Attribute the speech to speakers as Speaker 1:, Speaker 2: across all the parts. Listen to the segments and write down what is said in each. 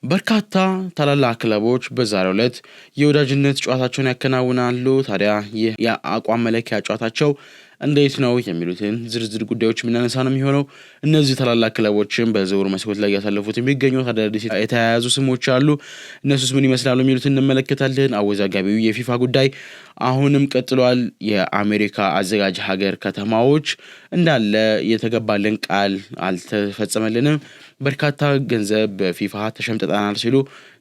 Speaker 1: በርካታ ታላላቅ ክለቦች በዛሬው ዕለት የወዳጅነት ጨዋታቸውን ያከናውናሉ። ታዲያ ይህ የአቋም መለኪያ ጨዋታቸው እንዴት ነው የሚሉትን ዝርዝር ጉዳዮች የምናነሳ ነው የሚሆነው። እነዚህ ታላላቅ ክለቦችም በዝውውር መስኮት ላይ ያሳለፉት የሚገኙት አዳዲስ የተያያዙ ስሞች አሉ። እነሱስ ምን ይመስላሉ የሚሉትን እንመለከታለን። አወዛጋቢው የፊፋ ጉዳይ አሁንም ቀጥሏል። የአሜሪካ አዘጋጅ ሀገር ከተማዎች እንዳለ የተገባልን ቃል አልተፈጸመልንም፣ በርካታ ገንዘብ በፊፋ ተሸምጥጠናል ሲሉ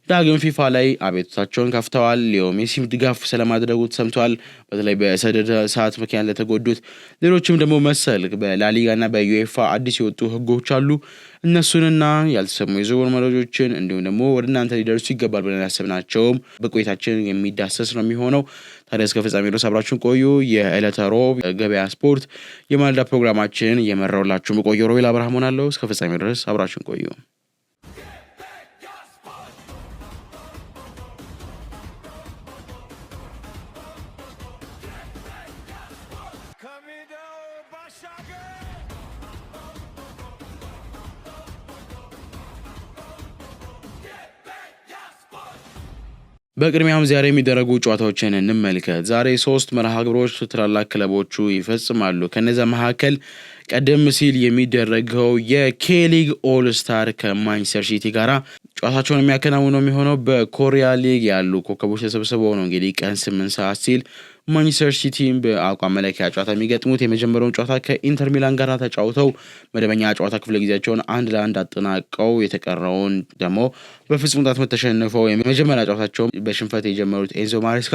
Speaker 1: ዳግም ፊፋ ላይ አቤቱታቸውን ከፍተዋል። ሊዮ ሜሲም ድጋፍ ስለማድረጉ ተሰምቷል። በተለይ በሰደድ ሰዓት ምክንያት ለተጎዱት፣ ሌሎችም ደግሞ መሰል በላሊጋና በዩኤፋ አዲስ የወጡ ህጎች አሉ። እነሱንና ያልተሰሙ የዝውውር መረጃዎችን እንዲሁም ደግሞ ወደ እናንተ ሊደርሱ ይገባል ብለን ያሰብናቸውም በቆይታችን የሚዳሰስ ነው የሚሆነው። ታዲያ እስከ ፍጻሜ ድረስ አብራችሁን ቆዩ። የዕለተ ሮብ ገበያ ስፖርት የማለዳ ፕሮግራማችን እየመራሁላችሁ የምቆየው ሮቤል አብርሃም ሆናለሁ። እስከ ፍጻሜ ድረስ አብራችሁን ቆዩ። በቅድሚያም ዛሬ የሚደረጉ ጨዋታዎችን እንመልከት። ዛሬ 3 መርሃ ግብሮች ትላላቅ ክለቦቹ ይፈጽማሉ። ከነዛ መካከል ቀደም ሲል የሚደረገው የኬሊግ ኦል ስታር ከማንቸስተር ሲቲ ጋራ ጨዋታቸውን የሚያከናውነው የሚሆነው በኮሪያ ሊግ ያሉ ኮከቦች ተሰብስበው ነው። እንግዲህ ቀን 8 ሰዓት ሲል ማንቸስተር ሲቲም በአቋም መለኪያ ጨዋታ የሚገጥሙት የመጀመሪያውን ጨዋታ ከኢንተር ሚላን ጋር ተጫውተው መደበኛ ጨዋታ ክፍለ ጊዜያቸውን 1-1 አጠናቀው የተቀረውን ደግሞ በፍጹም ቅጣት ምት ተሸንፈው የመጀመሪያ ጨዋታቸውን በሽንፈት የጀመሩት ኤንዞ ማሬስካ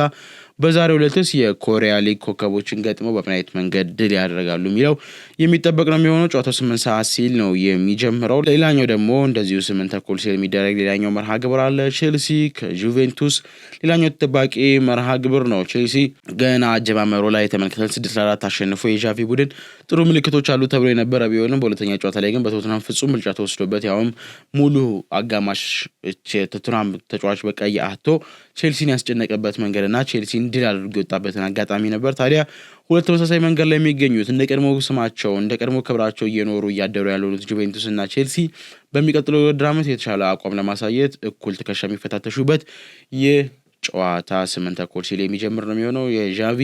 Speaker 1: በዛሬው ዕለትስ የኮሪያ ሊግ ኮከቦችን ገጥመው በምን መንገድ ድል ያደርጋሉ የሚለው የሚጠበቅ ነው የሚሆነው። ጨዋታው 8 ሰዓት ሲል ነው የሚጀምረው። ሌላኛው ደግሞ እንደዚሁ 8 ተኩል ሲል የሚደረግ ሌላኛው መርሃ ግብር አለ። ቼልሲ ከጁቬንቱስ ሌላኛው ተጠባቂ መርሃ ግብር ነው። ቼልሲ ገና አጀማመሩ ላይ ተመልክተን 6-4 አሸንፎ የዣቪ ቡድን ጥሩ ምልክቶች አሉ ተብሎ የነበረ ቢሆንም በሁለተኛ ጨዋታ ላይ ግን በቶትናም ፍጹም ብልጫ ተወስዶበት ያውም ሙሉ አጋማሽ ቶትናም ተጫዋች በቀይ አህቶ ቼልሲን ያስጨነቀበት መንገድና ቼልሲን ድል አድርጎ የወጣበትን አጋጣሚ ነበር። ታዲያ ሁለት ተመሳሳይ መንገድ ላይ የሚገኙት እንደ ቀድሞ ስማቸው እንደ ቀድሞ ክብራቸው እየኖሩ እያደሩ ያሉት ጁቬንቱስ እና ቼልሲ በሚቀጥለው ውድድር ዓመት የተሻለ አቋም ለማሳየት እኩል ትከሻ የሚፈታተሹበት ጨዋታ 8 ተኩል ሲል የሚጀምር ነው የሚሆነው። የዣቪ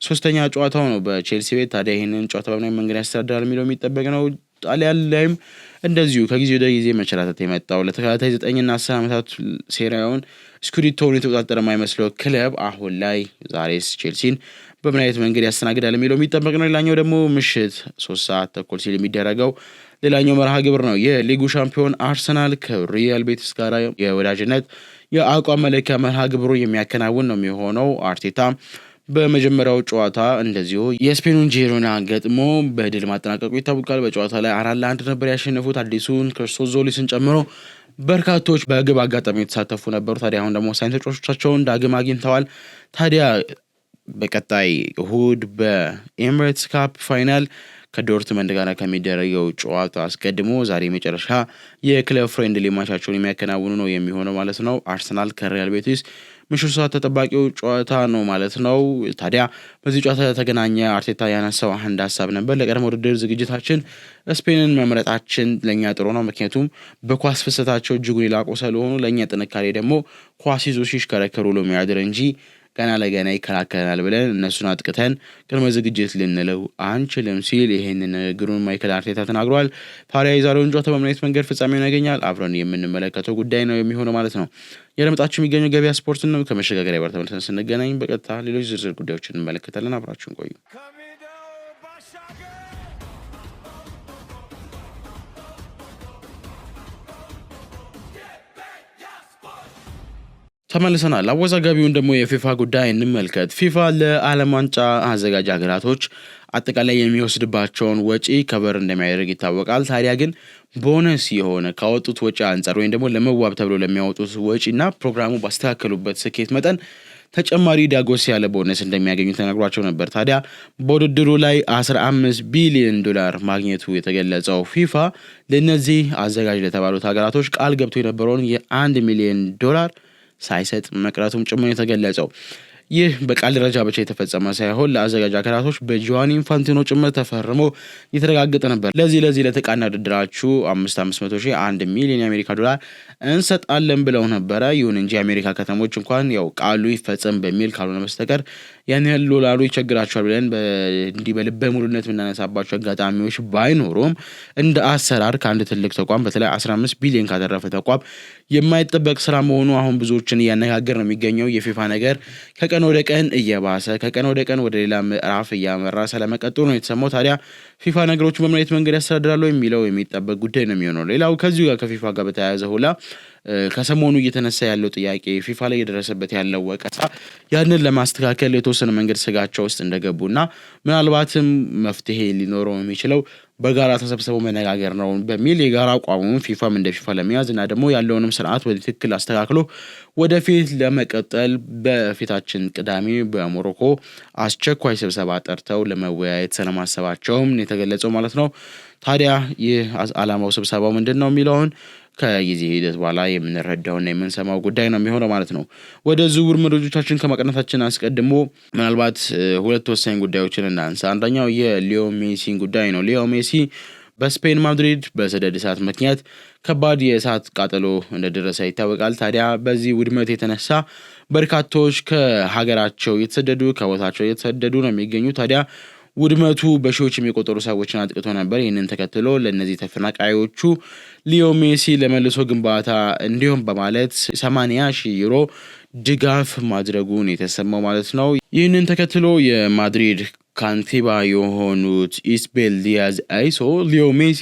Speaker 1: ሶስተኛ ጨዋታው ነው በቼልሲ ቤት። ታዲያ ይህንን ጨዋታ በምን መንገድ ያስተዳድራል የሚለው የሚጠበቅ ነው። ጣሊያን ላይም እንደዚሁ ከጊዜ ወደ ጊዜ መቸራተት የመጣው ለተከታታይ 9 እና 10 ዓመታት ሴሪያውን ስኩዲቶውን የተቆጣጠረ የማይመስለው ክለብ አሁን ላይ ዛሬስ ቼልሲን በምን አይነት መንገድ ያስተናግዳል የሚለው የሚጠበቅ ነው። ሌላኛው ደግሞ ምሽት 3 ሰዓት ተኩል ሲል የሚደረገው ሌላኛው መርሃ ግብር ነው። የሊጉ ሻምፒዮን አርሰናል ከሪያል ቤቲስ ጋር የወዳጅነት የአቋም መለኪያ መርሃ ግብሩ የሚያከናውን ነው የሚሆነው። አርቴታ በመጀመሪያው ጨዋታ እንደዚሁ የስፔኑን ጂሮና ገጥሞ በድል ማጠናቀቁ ይታወቃል። በጨዋታ ላይ 4-1 ነበር ያሸነፉት። አዲሱን ክርስቶስ ዞሊስን ጨምሮ በርካቶች በግብ አጋጣሚ የተሳተፉ ነበሩ። ታዲያ አሁን ደግሞ ወሳኝ ተጫዋቾቻቸውን ዳግም አግኝተዋል። ታዲያ በቀጣይ እሁድ በኤሚሬትስ ካፕ ፋይናል ከዶርትመንድ ጋር ከሚደረገው ጨዋታ አስቀድሞ ዛሬ መጨረሻ የክለብ ፍሬንድሊ ማቻቸውን የሚያከናውኑ ነው የሚሆነው ማለት ነው። አርሰናል ከሪያል ቤቲስ ምሽት ሰዓት ተጠባቂው ጨዋታ ነው ማለት ነው። ታዲያ በዚህ ጨዋታ ተገናኘ አርቴታ ያነሳው አንድ ሀሳብ ነበር። ለቀድሞ ውድድር ዝግጅታችን ስፔንን መምረጣችን ለኛ ጥሩ ነው፣ ምክንያቱም በኳስ ፍሰታቸው እጅጉን የላቁ ስለሆኑ፣ ለኛ ጥንካሬ ደግሞ ኳስ ይዞ ሲሽከረከሩ ነው የሚያድር እንጂ ገና ለገና ይከላከላል ብለን እነሱን አጥቅተን ቅድመ ዝግጅት ልንለው አንችልም ሲል ይሄንን ንግግሩን ማይክል አርቴታ ተናግሯል። ታዲያ የዛሬውን ጨዋታ በምን አይነት መንገድ ፍጻሜውን ያገኛል አብረን የምንመለከተው ጉዳይ ነው የሚሆነው ማለት ነው። ያለመጣችሁ የሚገኘው ገበያ ስፖርት ነው። ከመሸጋገሪያ ጋር ተመልሰን ስንገናኝ በቀጥታ ሌሎች ዝርዝር ጉዳዮችን እንመለከታለን። አብራችሁን ቆዩ። ተመልሰናል። አወዛጋቢውን ደግሞ የፊፋ ጉዳይ እንመልከት። ፊፋ ለዓለም ዋንጫ አዘጋጅ ሀገራቶች አጠቃላይ የሚወስድባቸውን ወጪ ከበር እንደሚያደርግ ይታወቃል። ታዲያ ግን ቦነስ የሆነ ካወጡት ወጪ አንጻር ወይም ደግሞ ለመዋብ ተብሎ ለሚያወጡት ወጪና ፕሮግራሙ ባስተካከሉበት ስኬት መጠን ተጨማሪ ዳጎስ ያለ ቦነስ እንደሚያገኙ ተነግሯቸው ነበር። ታዲያ በውድድሩ ላይ $15 ቢሊዮን ማግኘቱ የተገለጸው ፊፋ ለነዚህ አዘጋጅ ለተባሉት ሀገራቶች ቃል ገብቶ የነበረውን $1 ሚሊዮን ሳይሰጥ መቅረቱም ጭምር የተገለጸው ይህ በቃል ደረጃ ብቻ የተፈጸመ ሳይሆን ለአዘጋጅ አካላቶች በጂዋኒ ኢንፋንቲኖ ጭምር ተፈርሞ የተረጋገጠ ነበር። ለዚህ ለተቃና ውድድራችሁ 500,000 1 ሚሊዮን የአሜሪካ ዶላር እንሰጣለን ብለው ነበረ። ይሁን እንጂ የአሜሪካ ከተሞች እንኳን ያው ቃሉ ይፈጸም በሚል ካልሆነ በስተቀር ያን ያህል ዶላሩ ይቸግራቸዋል ብለን እንዲህ በልበ ሙሉነት የምናነሳባቸው አጋጣሚዎች ባይኖሩም እንደ አሰራር ከአንድ ትልቅ ተቋም በተለይ 15 ቢሊዮን ካተረፈ ተቋም የማይጠበቅ ስራ መሆኑ አሁን ብዙዎችን እያነጋገር ነው የሚገኘው። የፊፋ ነገር ከቀን ወደ ቀን እየባሰ ከቀን ወደ ቀን ወደ ሌላ ምዕራፍ እያመራ ስለመቀጠሉ ነው የተሰማው። ታዲያ ፊፋ ነገሮችን በምን አይነት መንገድ ያስተዳድራሉ የሚለው የሚጠበቅ ጉዳይ ነው የሚሆነው። ሌላው ከዚሁ ጋር ከፊፋ ጋር በተያያዘ ሁላ ከሰሞኑ እየተነሳ ያለው ጥያቄ ፊፋ ላይ የደረሰበት ያለው ወቀሳ ያንን ለማስተካከል የተወሰነ መንገድ ስጋቸው ውስጥ እንደገቡና ምናልባትም መፍትሄ ሊኖረው የሚችለው በጋራ ተሰብስበው መነጋገር ነው በሚል የጋራ አቋሙን ፊፋም እንደ ፊፋ ለመያዝ እና ደግሞ ያለውንም ስርዓት በትክክል አስተካክሎ ወደፊት ለመቀጠል በፊታችን ቅዳሜ በሞሮኮ አስቸኳይ ስብሰባ ጠርተው ለመወያየት ስለማሰባቸውም የተገለጸው ማለት ነው። ታዲያ ይህ ዓላማው ስብሰባው ምንድነው የሚለውን ከጊዜ ሂደት በኋላ የምንረዳውና የምንሰማው ጉዳይ ነው የሚሆነው ማለት ነው። ወደ ዝውውር መረጃዎቻችን ከማቅናታችን አስቀድሞ ምናልባት ሁለት ወሳኝ ጉዳዮችን እናንሳ። አንደኛው የሊዮ ሜሲ ጉዳይ ነው። ሊዮ ሜሲ በስፔን ማድሪድ በሰደድ እሳት ምክንያት ከባድ የእሳት ቃጠሎ እንደደረሰ ይታወቃል። ታዲያ በዚህ ውድመት የተነሳ በርካቶች ከሀገራቸው የተሰደዱ ከቦታቸው የተሰደዱ ነው የሚገኙ። ታዲያ ውድመቱ በሺዎች የሚቆጠሩ ሰዎችን አጥቅቶ ነበር። ይህንን ተከትሎ ለእነዚህ ተፈናቃዮቹ ሊዮ ሜሲ ለመልሶ ግንባታ እንዲሁም በማለት 80,000 ዩሮ ድጋፍ ማድረጉን የተሰማው ማለት ነው። ይህንን ተከትሎ የማድሪድ ካንቲባ የሆኑት ኢስቤል ዲያዝ አይሶ ሊዮ ሜሲ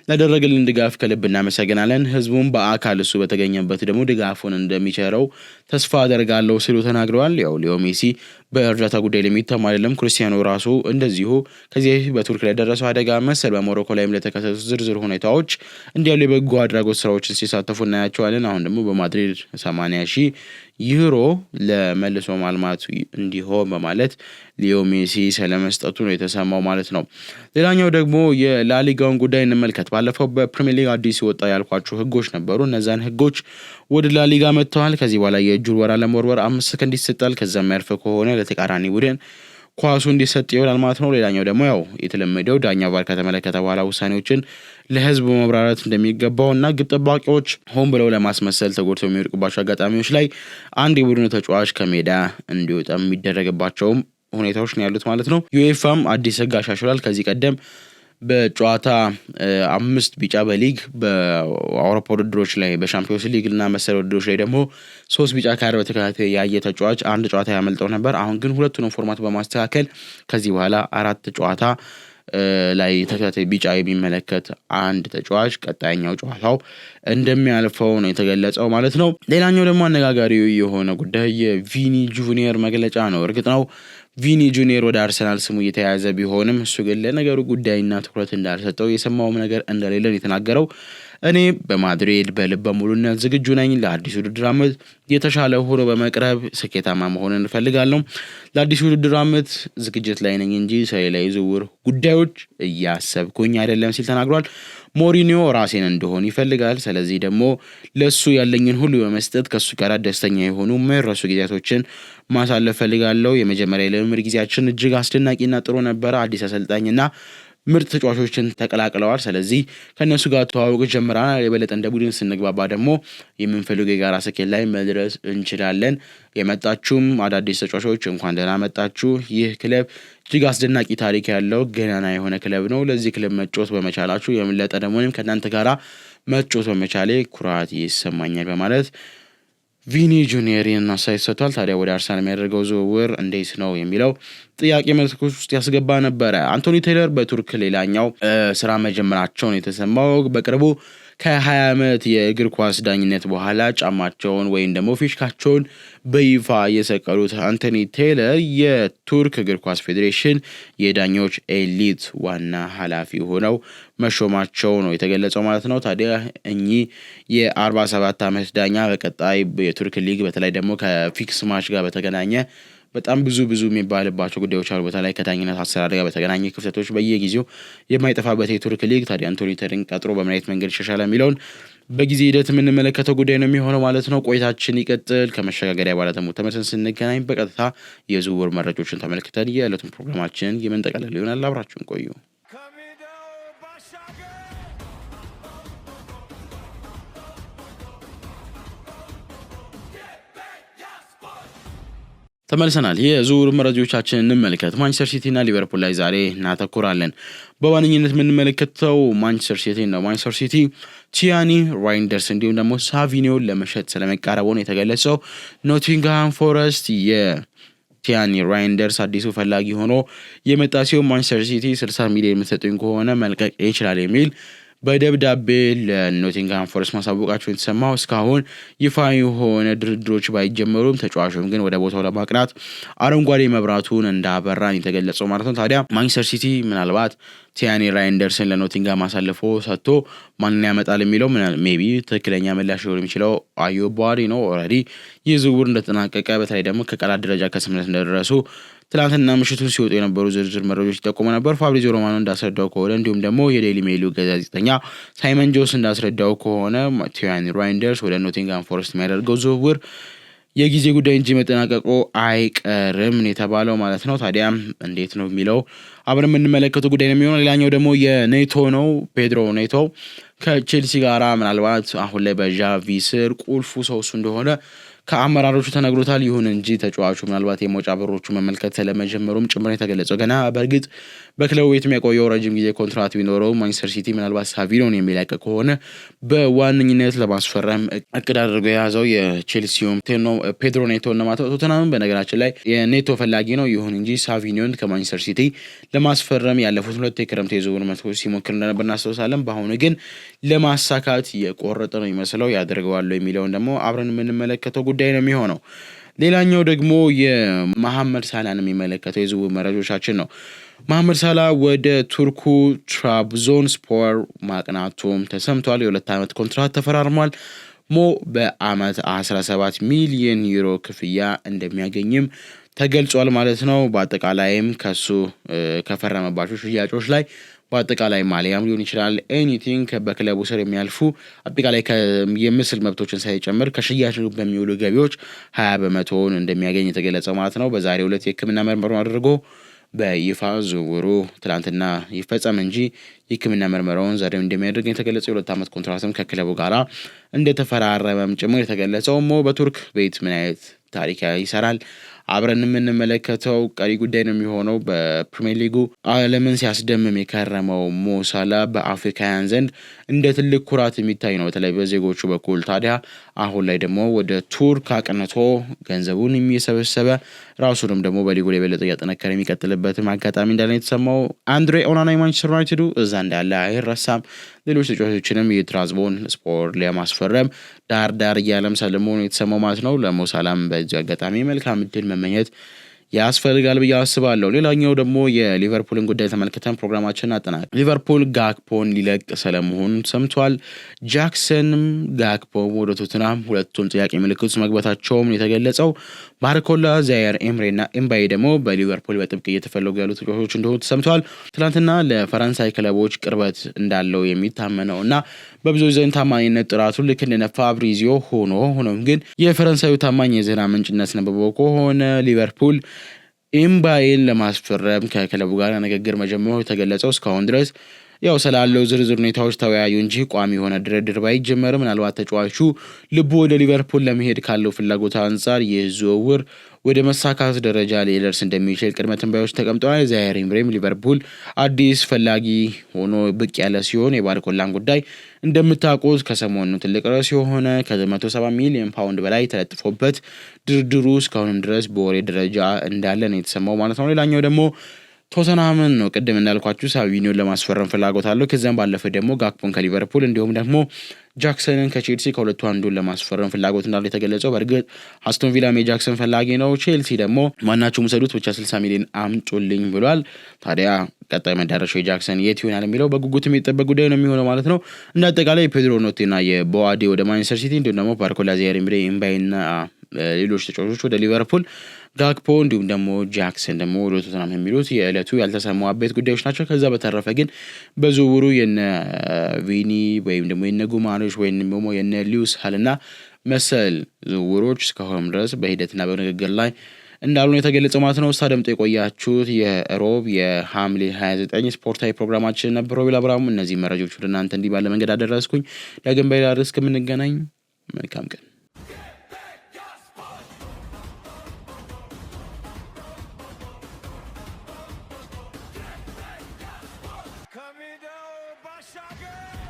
Speaker 1: ላደረገልን ድጋፍ ከልብ እናመሰግናለን፣ ህዝቡም በአካል እሱ በተገኘበት ደግሞ ድጋፉን እንደሚቸረው ተስፋ አደርጋለሁ ሲሉ ተናግረዋል። ያው ሊዮ ሜሲ በእርዳታ ጉዳይ ለሚተማ አይደለም። ክርስቲያኖ ራሱ እንደዚሁ ከዚህ በቱርክ ላይ ደረሰው አደጋ መሰል በሞሮኮ ላይም ለተከሰቱ ዝርዝር ሁኔታዎች እንዲያሉ የበጎ አድራጎት ስራዎችን ሲሳተፉ እናያቸዋለን። አሁን ደግሞ በማድሪድ 80,000 ዩሮ ለመልሶ ማልማቱ እንዲሆን በማለት ሊዮ ሜሲ ስለመስጠቱ ነው የተሰማው ማለት ነው። ሌላኛው ደግሞ የላሊጋውን ጉዳይ እንመልከት። ባለፈው በፕሪሚየር ሊግ አዲስ ወጣ ያልኳቸው ህጎች ነበሩ። እነዛን ህጎች ወደ ላሊጋ መጥተዋል። ከዚህ በኋላ የእጁር ወራ ለመወርወር 5 ሰከንድ ይሰጣል። ከዛም ያልፈ ከሆነ ለተቃራኒ ቡድን ኳሱ እንዲሰጥ ይሆናል ማለት ነው። ሌላኛው ደግሞ ያው የተለመደው ዳኛው ቫር ከተመለከተ በኋላ ውሳኔዎችን ለህዝብ ማብራራት እንደሚገባው እና ግብ ጠባቂዎች ሆን ብለው ለማስመሰል ተጎድተው የሚወድቁባቸው አጋጣሚዎች ላይ አንድ የቡድኑ ተጫዋች ከሜዳ እንዲወጣ የሚደረግባቸውም ሁኔታዎች ነው ያሉት ማለት ነው። ዩኤፋም አዲስ ህግ አሻሽሏል። ከዚህ ቀደም በጨዋታ 5 ቢጫ በሊግ በአውሮፓ ውድድሮች ላይ በሻምፒዮንስ ሊግ እና መሰል ውድድሮች ላይ ደግሞ 3 ቢጫ ካርድ በተከታታይ ያየ ተጫዋች አንድ ጨዋታ ያመልጠው ነበር። አሁን ግን ሁለቱንም ፎርማት በማስተካከል ከዚህ በኋላ 4 ጨዋታ ላይ ተከታታይ ቢጫ የሚመለከት አንድ ተጫዋች ቀጣይኛው ጨዋታው እንደሚያልፈው ነው የተገለጸው ማለት ነው። ሌላኛው ደግሞ አነጋጋሪው የሆነ ጉዳይ የቪኒ ጁኒየር መግለጫ ነው። እርግጥ ነው ቪኒ ጁኒየር ወደ አርሰናል ስሙ እየተያያዘ ቢሆንም እሱ ግን ለነገሩ ጉዳይና ትኩረት እንዳልሰጠው የሰማውም ነገር እንደሌለን የተናገረው እኔ በማድሪድ በልበ ሙሉነት ዝግጁ ነኝ። ለአዲስ ውድድር ዓመት የተሻለ ሆኖ በመቅረብ ስኬታማ መሆን እንፈልጋለሁ። ለአዲስ ውድድር ዓመት ዝግጅት ላይ ነኝ እንጂ ስለሌላ ዝውውር ጉዳዮች እያሰብኩኝ አይደለም ሲል ተናግሯል። ሞሪኒዮ ራሴን እንደሆን ይፈልጋል። ስለዚህ ደግሞ ለሱ ያለኝን ሁሉ በመስጠት ከሱ ጋር ደስተኛ የሆኑ የማይረሱ ጊዜያቶችን ማሳለፍ ፈልጋለሁ። የመጀመሪያ ልምምድ ጊዜያችን እጅግ አስደናቂና ጥሩ ነበረ። አዲስ አሰልጣኝና ምርጥ ተጫዋቾችን ተቀላቅለዋል። ስለዚህ ከነሱ ጋር ተዋውቅ ጀምረናል። የበለጠ እንደ ቡድን ስንግባባ ደግሞ የምንፈልገው የጋራ ስኬት ላይ መድረስ እንችላለን። የመጣችሁም አዳዲስ ተጫዋቾች እንኳን ደህና መጣችሁ። ይህ ክለብ እጅግ አስደናቂ ታሪክ ያለው ገናና የሆነ ክለብ ነው። ለዚህ ክለብ መጫወት በመቻላችሁ የበለጠ ደግሞ ከእናንተ ጋራ መጫወት በመቻሌ ኩራት ይሰማኛል በማለት ቪኒ ጁኒየርን አስተያየት ሰጥቷል። ታዲያ ወደ አርሰናል የሚያደርገው ዝውውር እንዴት ነው የሚለው ጥያቄ ምልክቶች ውስጥ ያስገባ ነበረ። አንቶኒ ቴይለር በቱርክ ሌላኛው ስራ መጀመራቸውን የተሰማው በቅርቡ ከ20 ዓመት የእግር ኳስ ዳኝነት በኋላ ጫማቸውን ወይም ደግሞ ፊሽካቸውን በይፋ የሰቀሉት አንቶኒ ቴይለር የቱርክ እግር ኳስ ፌዴሬሽን የዳኞች ኤሊት ዋና ኃላፊ ሆነው መሾማቸው ነው የተገለጸው ማለት ነው። ታዲያ እኚህ የ47 ዓመት ዳኛ በቀጣይ የቱርክ ሊግ በተለይ ደግሞ ከፊክስ ማች ጋር በተገናኘ በጣም ብዙ የሚባልባቸው ጉዳዮች አሉ። በተለይ ከዳኝነት አሰራር ጋር በተገናኘ ክፍተቶች በየጊዜው የማይጠፋበት የቱርክ ሊግ ታዲያ አንቶኒ ተርን ቀጥሮ በምን አይነት መንገድ ይሻሻላል የሚለውን በጊዜ ሂደት የምንመለከተው ጉዳይ ነው የሚሆነው ማለት ነው። ቆይታችን ይቀጥል። ከመሸጋገሪያ በኋላ ደግሞ ተመልሰን ስንገናኝ በቀጥታ የዝውውር መረጃዎችን ተመልክተን የዕለቱን ፕሮግራማችን የምንጠቀልል ይሆናል። አብራችሁን ቆዩ። ተመልሰናል። የዝውውር መረጃዎቻችን እንመልከት። ማንቸስተር ሲቲ እና ሊቨርፑል ላይ ዛሬ እናተኩራለን። በዋነኝነት የምንመለከተው ማንቸስተር ሲቲ ነው። ማንቸስተር ሲቲ ቲያኒ ራይንደርስ እንዲሁም ደግሞ ሳቪኒዮን ለመሸጥ ስለመቃረቡ ነው የተገለጸው። ኖቲንግሃም ፎረስት የቲያኒ ራይንደርስ አዲሱ ፈላጊ ሆኖ የመጣ ሲሆን ማንቸስተር ሲቲ 60 ሚሊዮን የምትሰጡኝ ከሆነ መልቀቅ ይችላል የሚል በደብዳቤ ለኖቲንግሃም ፎረስት ማሳወቃቸው የተሰማው። እስካሁን ይፋ የሆነ ድርድሮች ባይጀመሩም ተጫዋቹም ግን ወደ ቦታው ለማቅናት አረንጓዴ መብራቱን እንዳበራን የተገለጸው ማለት ነው። ታዲያ ማንቸስተር ሲቲ ምናልባት ቲያኒ ራይንደርስን ለኖቲንግሃም አሳልፎ ሰጥቶ ማንን ያመጣል የሚለው ሜቢ ትክክለኛ ምላሽ ሊሆን የሚችለው አዩብ ባሪ ነው። ኦልሬዲ ይህ ዝውውር እንደተጠናቀቀ በተለይ ደግሞ ከቃላት ደረጃ ከስምምነት እንደደረሱ ትላንትና ምሽቱን ሲወጡ የነበሩ ዝርዝር መረጃዎች ይጠቁሙ ነበር። ፋብሪዚዮ ሮማኖ እንዳስረዳው ከሆነ እንዲሁም ደግሞ የዴይሊ ሜይሉ ጋዜጠኛ ሳይመን ጆስ እንዳስረዳው ከሆነ ቲያኒ ራይንደርስ ወደ ኖቲንግሃም ፎረስት የሚያደርገው ዝውውር የጊዜ ጉዳይ እንጂ መጠናቀቁ አይቀርም የተባለው ማለት ነው። ታዲያ እንዴት ነው የሚለው አብረን የምንመለከተው ጉዳይ ነው የሚሆነው። ሌላኛው ደግሞ የኔቶ ነው። ፔድሮ ኔቶ ከቼልሲ ጋራ ምናልባት አሁን ላይ በዣቪ ስር ቁልፉ ሰው እሱ እንደሆነ ከአመራሮቹ ተነግሮታል። ይሁን እንጂ ተጫዋቹ ምናልባት የመውጫ በሮቹ መመልከት ስለመጀመሩም ጭምር የተገለጸው ገና በእርግጥ በክለቡ ቤት የሚያቆየው ረጅም ጊዜ ኮንትራት ቢኖረው ማንቸስተር ሲቲ ምናልባት ሳቪኒዮን የሚለቅ ከሆነ በዋነኝነት ለማስፈረም እቅድ አድርገው የያዘው የቼልሲውም ፔድሮ ኔቶ ማለት ነው። ቶተንሃም በነገራችን ላይ የኔቶ ፈላጊ ነው። ይሁን እንጂ ሳቪኒዮን ከማንቸስተር ሲቲ ለማስፈረም ያለፉት 2 የክረምት የዝውውር መስኮቶች ሲሞክር እንደነበር እናስታውሳለን። በአሁኑ ግን ለማሳካት የቆረጠ ነው ይመስለው። ያደርገዋል የሚለውን ደግሞ አብረን የምንመለከተው ጉዳይ ነው የሚሆነው። ሌላኛው ደግሞ የመሐመድ ሳላህን የሚመለከተው የዝውውር መረጃዎቻችን ነው። መሐመድ ሳላህ ወደ ቱርኩ ትራብዞንስፖር ማቅናቱም ተሰምቷል። የ2 ዓመት ኮንትራት ተፈራርሟል። ሞ በአመት 17 ሚሊዮን ዩሮ ክፍያ እንደሚያገኝም ተገልጿል ማለት ነው። በአጠቃላይም ከሱ ከፈረመባቸው ሽያጮች ላይ በአጠቃላይ ማሊያም ሊሆን ይችላል ኤኒቲንግ በክለቡ ስር የሚያልፉ አጠቃላይ የምስል መብቶችን ሳይጨምር ከሽያጭ በሚውሉ ገቢዎች 20% እንደሚያገኝ የተገለጸው ማለት ነው። በዛሬው ዕለት የሕክምና ምርመራውን አድርጎ በይፋ ዝውውሩ ትላንትና ይፈጸም እንጂ የሕክምና ምርመራውን ዛሬም እንደሚያደርግ የተገለጸው። የ2 ዓመት ኮንትራትም ከክለቡ ጋራ እንደተፈራረመም ጭምር የተገለጸው። ሞ በቱርክ ቤት ምን አይነት ታሪክ ይሰራል አብረን የምንመለከተው ቀሪ ጉዳይ ነው የሚሆነው። በፕሪሚየር ሊጉ ዓለምን ሲያስደምም የከረመው ሞ ሳላህ በአፍሪካውያን ዘንድ እንደ ትልቅ ኩራት የሚታይ ነው በተለይ በዜጎቹ በኩል። ታዲያ አሁን ላይ ደግሞ ወደ ቱርክ አቅንቶ ገንዘቡን የሚሰበሰበ ራሱንም ደግሞ በሊጉ ላይ የበለጠ እያጠነከረ የሚቀጥልበትም አጋጣሚ እንዳለ የተሰማው። አንድሬ ኦናና ማንቸስተር ዩናይትድ እዛ እንዳለ አይረሳም። ሌሎች ተጫዋቾችንም የትራዝቦን ስፖር ለማስፈረም ዳር እያለም ሰለሞን የተሰማው ማለት ነው። ለሞ ሳላህም በዚህ አጋጣሚ መልካም እድል መመኘት ያስፈልጋል ብዬ አስባለሁ። ሌላኛው ደግሞ የሊቨርፑልን ጉዳይ ተመልክተን ፕሮግራማችንን አጠናቀቅ። ሊቨርፑል ጋክፖን ሊለቅ ስለመሆኑ ሰምቷል። ጃክሰንም ጋክፖ ወደ ቶተንሃም ሁለቱም ጥያቄ ምልክት ውስጥ መግባታቸውም የተገለጸው። ባርኮላ፣ ዛየር ኤምሬና ኤምባዬ ደግሞ በሊቨርፑል በጥብቅ እየተፈለጉ ያሉ ተጫዋቾች እንደሆኑ ተሰምቷል። ትናንትና ለፈረንሳይ ክለቦች ቅርበት እንዳለው የሚታመነው እና በብዙዎች ዘንድ ታማኝነት ጥራቱ ልክ እንደ ፋብሪዚዮ ሆኖም ግን የፈረንሳዩ ታማኝ የዜና ምንጭነት ነበበው ከሆነ ሊቨርፑል ኤምባዬን ለማስፈረም ከክለቡ ጋር ንግግር መጀመሩ የተገለጸው። እስካሁን ድረስ ያው ስላለው ዝርዝር ሁኔታዎች ተወያዩ እንጂ ቋሚ የሆነ ድርድር ባይጀመርም ምናልባት ተጫዋቹ ልቡ ወደ ሊቨርፑል ለመሄድ ካለው ፍላጎት አንጻር የዝውውር ወደ መሳካት ደረጃ ሊደርስ እንደሚችል ቅድመ ትንበያዎች ተቀምጠዋል። ዛየር ኤምሬም ሊቨርፑል አዲስ ፈላጊ ሆኖ ብቅ ያለ ሲሆን የባርኮላን ጉዳይ እንደምታውቁት ከሰሞኑ ትልቅ ርዕስ የሆነ ከ170 ሚሊዮን ፓውንድ በላይ ተለጥፎበት ድርድሩ እስካሁንም ድረስ በወሬ ደረጃ እንዳለ ነው የተሰማው ማለት ነው። ሌላኛው ደግሞ ቶተንሃምን ነው። ቅድም እንዳልኳችሁ ሳቪኒዮን ለማስፈረም ፍላጎት አለው። ከዛም ባለፈ ደግሞ ጋክፖን ከሊቨርፑል እንዲሁም ደግሞ ጃክሰንን ከቼልሲ ከሁለቱ አንዱን ለማስፈረም ፍላጎት እንዳለው የተገለጸው። በእርግጥ አስቶን ቪላም የጃክሰን ፈላጊ ነው። ቼልሲ ደግሞ ማናቸውም ውሰዱት ብቻ 60 ሚሊዮን አምጡልኝ ብሏል። ታዲያ ቀጣይ መዳረሻው የጃክሰን የት ይሆናል የሚለው በጉጉት የሚጠበቅ ጉዳይ ነው የሚሆነው ማለት ነው። እንደ አጠቃላይ ፔድሮ ኔቶና የቦዋዲ ወደ ማንቸስተር ሲቲ እንዲሁም ደግሞ ባርኮላ፣ ዛየር ኤምሬ፣ ኤምባዬና ሌሎች ተጫዋቾች ወደ ሊቨርፑል ጋክፖ እንዲሁም ደግሞ ጃክሰን ደግሞ ወደ ቶተንሃም የሚሉት የዕለቱ ያልተሰሙ አበይት ጉዳዮች ናቸው። ከዛ በተረፈ ግን በዝውውሩ የነ ቪኒ ወይም ደግሞ የነ ጉማሬሽ ወይም ደግሞ የነ ሊዩስ ሃልና መሰል ዝውውሮች እስካሁን ድረስ በሂደትና በንግግር ላይ እንዳሉ ነው የተገለጸው ማለት ነው። ሳደምጦ የቆያችሁት የሮብ የሐምሌ 29 ስፖርታዊ ፕሮግራማችን ነበር። ሮቤል አብርሃሙ እነዚህ መረጃዎች ወደ እናንተ እንዲህ ባለ መንገድ አደረስኩኝ። ዳግም በሌላ ርዕስ እስከምንገናኝ መልካም ቀን።
Speaker 2: Shaka!